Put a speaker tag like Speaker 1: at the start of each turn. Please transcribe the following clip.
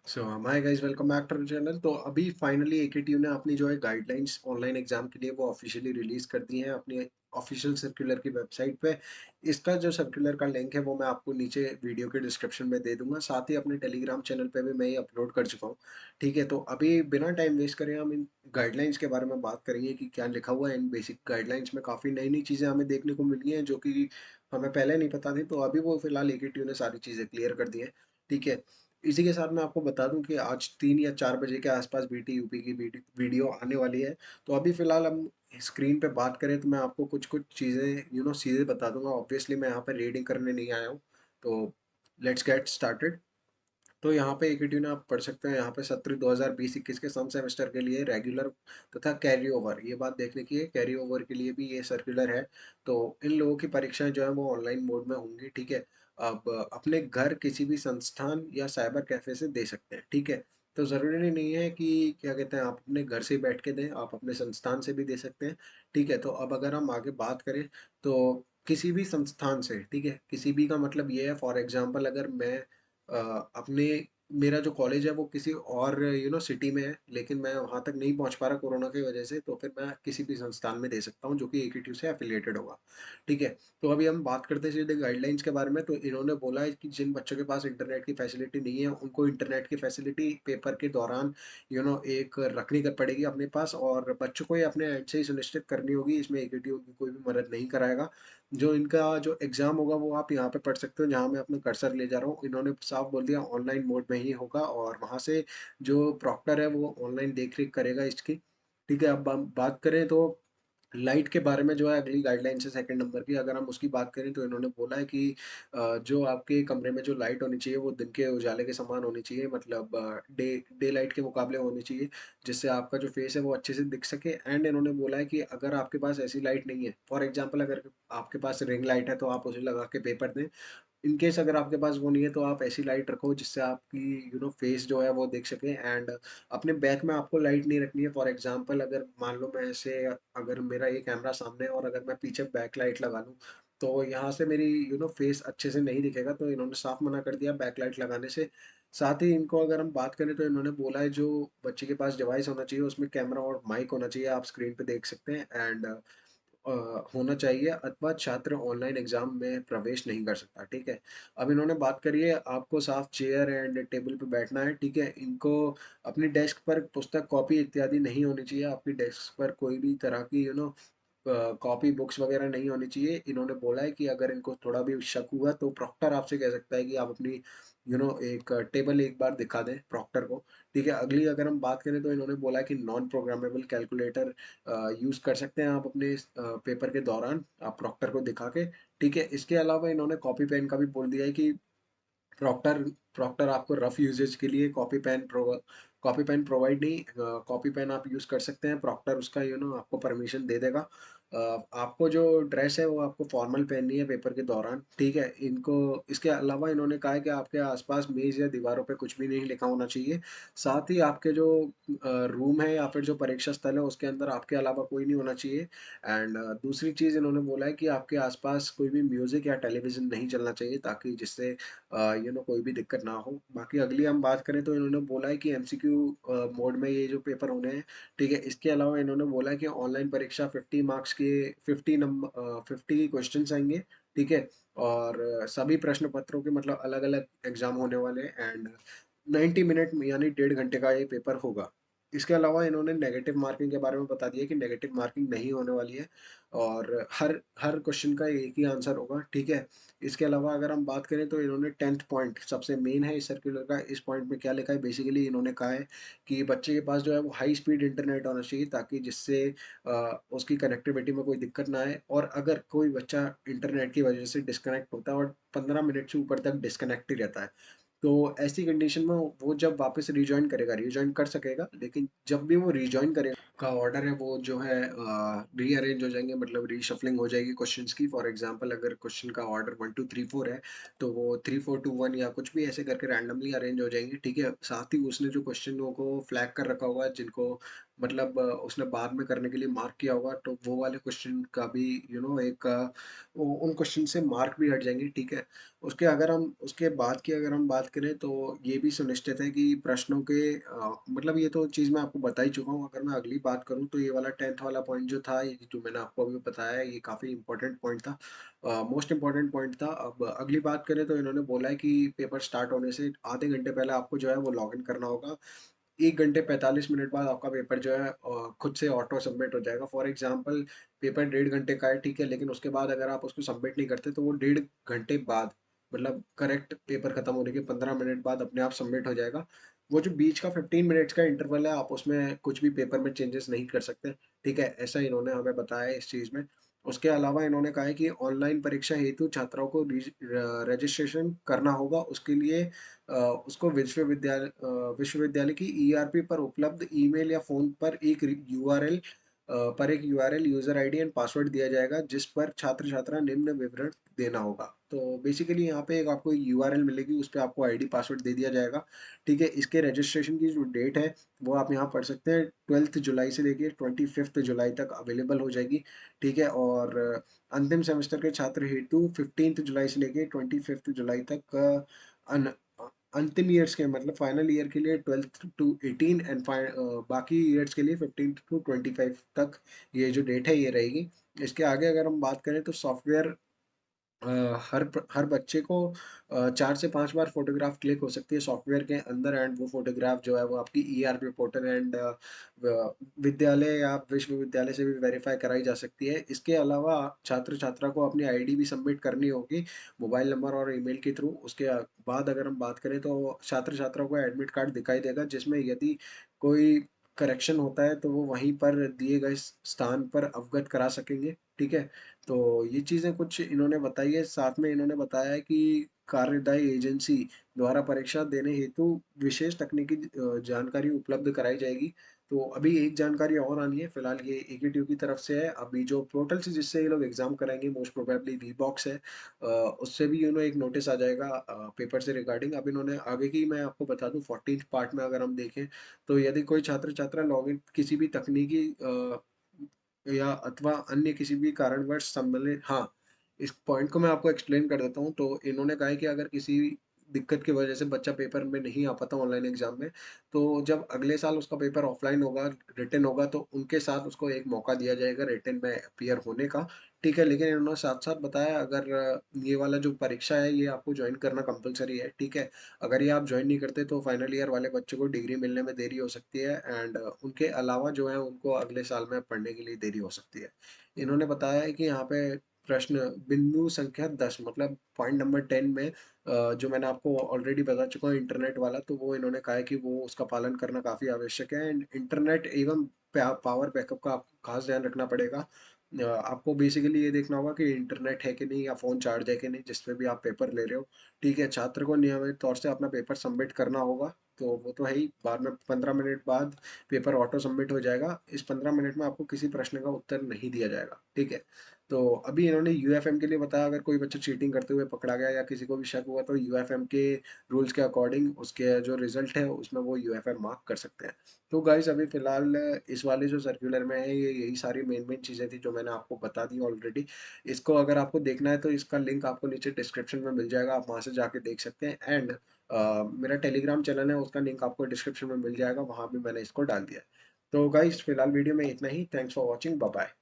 Speaker 1: Hi guys, welcome back to channel. तो अभी finally AKTU ने अपनी जो है गाइडलाइंस ऑनलाइन एग्जाम के लिए वो ऑफिशियली रिलीज कर दी है अपनी ऑफिशियल सर्कुलर की वेबसाइट पे। इसका जो सर्कुलर का लिंक है वो मैं आपको नीचे वीडियो के डिस्क्रिप्शन में दे दूंगा। साथ ही अपने टेलीग्राम चैनल पे भी मैं ये अपलोड कर चुका हूँ। ठीक है, तो अभी बिना टाइम वेस्ट करें हम इन गाइडलाइंस के बारे में बात करेंगे कि क्या लिखा हुआ है इन बेसिक गाइडलाइंस में। काफ़ी नई नई चीज़ें हमें देखने को मिली हैं जो कि हमें पहले नहीं पता थी, तो अभी वो फिलहाल एकेटीयू ने सारी चीज़ें क्लियर कर दी है। ठीक है, इसी के साथ मैं आपको बता दूं कि आज 3 या 4 बजे के आसपास बीटी यूपी की वीडियो आने वाली है। तो अभी फ़िलहाल हम स्क्रीन पे बात करें तो मैं आपको कुछ-कुछ चीज़ें सीधे बता दूँगा। ऑब्वियसली मैं यहाँ पे रीडिंग करने नहीं आया हूँ। तो लेट्स गेट स्टार्टेड। तो यहाँ पे एकेटी ने आप पढ़ सकते हैं, यहाँ पे सत्र 2020-21 के सम सेमेस्टर के लिए रेगुलर तथा कैरी ओवर, ये बात देखने की है, कैरी ओवर के लिए भी ये सर्कुलर है। तो इन लोगों की परीक्षाएं जो है वो ऑनलाइन मोड में होंगी। ठीक है, अब अपने घर किसी भी संस्थान या साइबर कैफे से दे सकते हैं। ठीक है, तो ज़रूरी नहीं है कि क्या कहते हैं आप अपने घर से ही बैठ के दें, आप अपने संस्थान से भी दे सकते हैं। ठीक है, तो अब अगर हम आगे बात करें तो किसी भी संस्थान से, ठीक है, किसी भी का मतलब ये है, फॉर एग्जाम्पल अगर मैं अपने मेरा जो कॉलेज है वो किसी और सिटी में है, लेकिन मैं वहाँ तक नहीं पहुँच पा रहा कोरोना की वजह से, तो फिर मैं किसी भी संस्थान में दे सकता हूँ जो कि एकेटीयू से एफिलिएटेड होगा। ठीक है, तो अभी हम बात करते हैं सीधे गाइडलाइंस के बारे में। तो इन्होंने बोला है कि जिन बच्चों के पास इंटरनेट की फैसिलिटी नहीं है उनको इंटरनेट की फैसिलिटी पेपर के दौरान एक रखनी कर पड़ेगी अपने पास, और बच्चों को ये अपने एंड से ही सुनिश्चित करनी होगी। इसमें एकेटीयू की कोई भी मदद नहीं कराएगा। जो इनका जो एग्ज़ाम होगा वो आप यहाँ पे पढ़ सकते हो, जहाँ मैं अपना कर्सर ले जा रहा हूँ। इन्होंने साफ बोल दिया ऑनलाइन मोड में ही होगा, और वहाँ से जो प्रॉक्टर है वो ऑनलाइन देख-रेख करेगा इसकी। ठीक है, अब हम बात करें तो लाइट के बारे में जो है अगली गाइडलाइन है सेकंड नंबर की, अगर हम उसकी बात करें तो इन्होंने बोला है कि जो आपके कमरे में जो लाइट होनी चाहिए वो दिन के उजाले के समान होनी चाहिए, मतलब डे लाइट के मुकाबले होनी चाहिए, जिससे आपका जो फेस है वो अच्छे से दिख सके। एंड इन्होंने बोला है कि अगर आपके पास ऐसी लाइट नहीं है, फॉर एग्जांपल अगर आपके पास रिंग लाइट है तो आप उसे लगा के पेपर दें। इन केस अगर आपके पास वो नहीं है तो आप ऐसी लाइट रखो जिससे आपकी फेस जो है वो देख सके। एंड अपने बैक में आपको लाइट नहीं रखनी है। फॉर एग्जांपल अगर मान लो मैं ऐसे, अगर मेरा ये कैमरा सामने है और अगर मैं पीछे बैक लाइट लगा लूँ तो यहाँ से मेरी फेस अच्छे से नहीं दिखेगा, तो इन्होंने साफ मना कर दिया बैक लाइट लगाने से। साथ ही इनको अगर हम बात करें तो इन्होंने बोला है जो बच्चे के पास डिवाइस होना चाहिए उसमें कैमरा और माइक होना चाहिए, आप स्क्रीन पे देख सकते हैं। एंड अ, होना चाहिए, अथवा छात्र ऑनलाइन एग्जाम में प्रवेश नहीं कर सकता। ठीक है, अब इन्होंने बात करी है आपको साफ चेयर एंड टेबल पे बैठना है। ठीक है, इनको अपनी डेस्क पर पुस्तक कॉपी इत्यादि नहीं होनी चाहिए, आपकी डेस्क पर कोई भी तरह की कॉपी बुक्स वगैरह नहीं होनी चाहिए। इन्होंने बोला है कि अगर इनको थोड़ा भी शक हुआ तो प्रॉक्टर आपसे कह सकता है कि आप अपनी एक टेबल एक बार दिखा दें प्रॉक्टर को। ठीक है, अगली अगर हम बात करें तो इन्होंने बोला है कि नॉन प्रोग्रामेबल कैलकुलेटर यूज़ कर सकते हैं आप अपने पेपर के दौरान, आप प्रॉक्टर को दिखा के। ठीक है, इसके अलावा इन्होंने कॉपी पेन का भी बोल दिया है कि प्रॉक्टर प्रॉक्टर आपको रफ यूजेज के लिए कॉपी पेन प्रोवाइड नहीं, कॉपी पेन आप यूज़ कर सकते हैं। प्रॉक्टर उसका आपको परमिशन दे देगा। आपको जो ड्रेस है वो आपको फॉर्मल पहननी है पेपर के दौरान। ठीक है, इनको इसके अलावा इन्होंने कहा है कि आपके आसपास मेज़ या दीवारों पे कुछ भी नहीं लिखा होना चाहिए। साथ ही आपके जो रूम है या फिर जो परीक्षा स्थल है उसके अंदर आपके अलावा कोई नहीं होना चाहिए। एंड दूसरी चीज़ इन्होंने बोला है कि आपके आसपास कोई भी म्यूज़िक या टेलीविज़न नहीं चलना चाहिए, ताकि जिससे कोई भी दिक्कत ना हो। बाकी अगली हम बात करें तो इन्होंने बोला है कि एमसीक्यू मोड में ये जो पेपर होने हैं। ठीक है, इसके अलावा इन्होंने बोला है कि ऑनलाइन परीक्षा 50 मार्क्स के 50 क्वेश्चंस आएंगे। ठीक है, और सभी प्रश्न पत्रों के मतलब अलग अलग एग्जाम होने वाले हैं। एंड 90 मिनट में यानी 1.5 घंटे का ये पेपर होगा। इसके अलावा इन्होंने नेगेटिव मार्किंग के बारे में बता दिया कि नेगेटिव मार्किंग नहीं होने वाली है, और हर हर क्वेश्चन का एक ही आंसर होगा। ठीक है, इसके अलावा अगर हम बात करें तो इन्होंने 10th पॉइंट सबसे मेन है इस सर्कुलर का। इस पॉइंट में क्या लिखा है, बेसिकली इन्होंने कहा है कि बच्चे के पास जो है वो हाई स्पीड इंटरनेट होना चाहिए, ताकि जिससे उसकी कनेक्टिविटी में कोई दिक्कत ना आए। और अगर कोई बच्चा इंटरनेट की वजह से डिस्कनेक्ट होता है और 15 मिनट से ऊपर तक डिस्कनेक्ट ही रहता है, तो ऐसी कंडीशन में वो जब वापस रिजॉइन करेगा, रिजॉइन कर सकेगा, लेकिन जब भी वो रिजॉइन करेगा का ऑर्डर है वो जो है रीअरेंज हो जाएँगे, मतलब रीशफ़लिंग हो जाएगी क्वेश्चन्स की। फॉर एग्ज़ाम्पल अगर क्वेश्चन का ऑर्डर 1 2 3 4 है, तो वो 3 4 2 1 या कुछ भी ऐसे करके रैंडमली अरेंज हो जाएँगे, ठीक है? साथ ही उसने जो क्वेश्चनों को फ्लैग कर रखा होगा, जिनको मतलब उसने बाद में करने के लिए मार्क किया होगा, तो वो वाले क्वेश्चन का भी एक उन क्वेश्चन से मार्क भी हट जाएँगे, ठीक है? उसके बाद की अगर हम बात करें, तो ये भी सुनिश्चित है कि प्रश्नों के मतलब ये तो चीज़ मैं आपको बता ही चुका हूँ। अगर मैं अगली बात करूँ, तो ये वाला 10th वाला पॉइंट जो था, ये जो मैंने आपको अभी बताया है, ये काफ़ी इम्पोर्टेंट पॉइंट था। मोस्ट इम्पोर्टेंट पॉइंट था। अब अगली बात करें, तो इन्होंने बोला है कि पेपर स्टार्ट होने से आधे घंटे पहले आपको जो है वो लॉगिन करना होगा। 1 घंटे 45 मिनट बाद आपका पेपर जो है खुद से ऑटो सबमिट हो जाएगा। फॉर एग्ज़ाम्पल पेपर डेढ़ घंटे का है, ठीक है? लेकिन उसके बाद अगर आप उसको सबमिट नहीं करते, तो वो डेढ़ घंटे बाद, मतलब करेक्ट पेपर खत्म होने के 15 मिनट बाद अपने आप सबमिट हो जाएगा। वो जो बीच का 15 मिनट्स का इंटरवल है, आप उसमें कुछ भी पेपर में चेंजेस नहीं कर सकते, ठीक है? ऐसा इन्होंने हमें बताया है इस चीज़ में। उसके अलावा इन्होंने कहा है कि ऑनलाइन परीक्षा हेतु छात्राओं को रजिस्ट्रेशन करना होगा। उसके लिए उसको विश्वविद्यालय की ईआरपी पर उपलब्ध ईमेल या फ़ोन पर एक URL user ID and password दिया जाएगा, जिस पर छात्र-छात्रा निम्न विवरण देना होगा। तो बेसिकली यहाँ पे एक आपको यूआरएल मिलेगी, उस पे आपको आईडी पासवर्ड दे दिया जाएगा, ठीक है? इसके रजिस्ट्रेशन की जो डेट है, वो आप यहाँ पढ़ सकते हैं, 12th जुलाई से लेके 25th जुलाई तक अवेलेबल हो जाएगी, ठीक है? और अंतिम सेमेस्टर के छात्र हेतु 15th जुलाई से लेके 25th जुलाई तक अन अंतिम ईयर्स के, मतलब फाइनल ईयर के लिए 12th टू 18 एंड बाकी ईयर्स के लिए 15 टू 25 तक ये जो डेट है ये रहेगी। इसके आगे अगर हम बात करें, तो सॉफ्टवेयर हर बच्चे को 4 से 5 बार फ़ोटोग्राफ क्लिक हो सकती है सॉफ्टवेयर के अंदर, एंड वो फ़ोटोग्राफ जो है वो आपकी ईआरपी पोर्टल एंड विद्यालय या विश्वविद्यालय से भी वेरीफ़ाई कराई जा सकती है। इसके अलावा छात्र-छात्रा को अपनी आईडी भी सबमिट करनी होगी, मोबाइल नंबर और ईमेल के थ्रू। उसके बाद अगर हम बात करें, तो छात्र-छात्रा को एडमिट कार्ड दिखाई देगा, जिसमें यदि कोई करेक्शन होता है, तो वो वहीं पर दिए गए स्थान पर अवगत करा सकेंगे, ठीक है? तो ये चीज़ें कुछ इन्होंने बताई है। साथ में इन्होंने बताया है कि कार्यदायी एजेंसी द्वारा परीक्षा देने हेतु विशेष तकनीकी जानकारी उपलब्ध कराई जाएगी। तो अभी एक जानकारी और आनी है, फिलहाल ये एकेटीयू की तरफ से है। अभी जो पोर्टल से जिससे ये लोग एग्ज़ाम कराएँगे, मोस्ट प्रोबेबली वी-बॉक्स है। उससे भी एक नोटिस आ जाएगा पेपर से रिगार्डिंग। अब इन्होंने आगे की मैं आपको बता दूँ, 14th पार्ट में अगर हम देखें, तो यदि कोई छात्र-छात्रा लॉगिन किसी भी तकनीकी या अथवा अन्य किसी भी कारणवश सम्मिलित, हाँ, इस पॉइंट को मैं आपको एक्सप्लेन कर देता हूँ। तो इन्होंने कहा है कि अगर किसी दिक्कत की वजह से बच्चा पेपर में नहीं आ पाता ऑनलाइन एग्ज़ाम में, तो जब अगले साल उसका पेपर ऑफ़लाइन होगा, रिटन होगा, तो उनके साथ उसको एक मौका दिया जाएगा रिटन में अपीयर होने का, ठीक है? लेकिन इन्होंने साथ-साथ बताया, अगर ये वाला जो परीक्षा है, ये आपको जॉइन करना कंपल्सरी है, ठीक है? अगर ये आप जॉइन नहीं करते, तो फाइनल ईयर वाले बच्चों को डिग्री मिलने में देरी हो सकती है, एंड उनके अलावा जो है उनको अगले साल में पढ़ने के लिए देरी हो सकती है। इन्होंने बताया है कि यहाँ पे प्रश्न बिंदु संख्या 10, मतलब पॉइंट नंबर 10 में जो मैंने आपको ऑलरेडी बता चुका हूँ इंटरनेट वाला, तो वो इन्होंने कहा है कि वो उसका पालन करना काफ़ी आवश्यक है, एंड इंटरनेट एवं पावर बैकअप का आपको खास ध्यान रखना पड़ेगा। आपको बेसिकली ये देखना होगा कि इंटरनेट है कि नहीं, या फ़ोन चार्ज है कि नहीं, जिस पे भी आप पेपर ले रहे हो, ठीक है? छात्र को नियमित तौर से अपना पेपर सबमिट करना होगा, तो वो तो है ही। बाद में 15 मिनट बाद पेपर ऑटो सबमिट हो जाएगा। इस 15 मिनट में आपको किसी प्रश्न का उत्तर नहीं दिया जाएगा, ठीक है? तो अभी इन्होंने यूएफएम के लिए बताया, अगर कोई बच्चा चीटिंग करते हुए पकड़ा गया या किसी को भी शक हुआ, तो यूएफएम के रूल्स के अकॉर्डिंग उसके जो रिजल्ट है उसमें वो यूएफएम मार्क कर सकते हैं। तो गाइस अभी फ़िलहाल इस वाले जो सर्कुलर में है, ये यही सारी मेन-मेन चीज़ें थी जो मैंने आपको बता दी ऑलरेडी। इसको अगर आपको देखना है, तो इसका लिंक आपको नीचे डिस्क्रिप्शन में मिल जाएगा, आप वहाँ से जाके देख सकते हैं, एंड मेरा टेलीग्राम चैनल है, उसका लिंक आपको डिस्क्रिप्शन में मिल जाएगा, वहाँ भी मैंने इसको डाल दिया है। तो गाइस फिलहाल वीडियो में इतना ही। Thanks for watching, bye bye.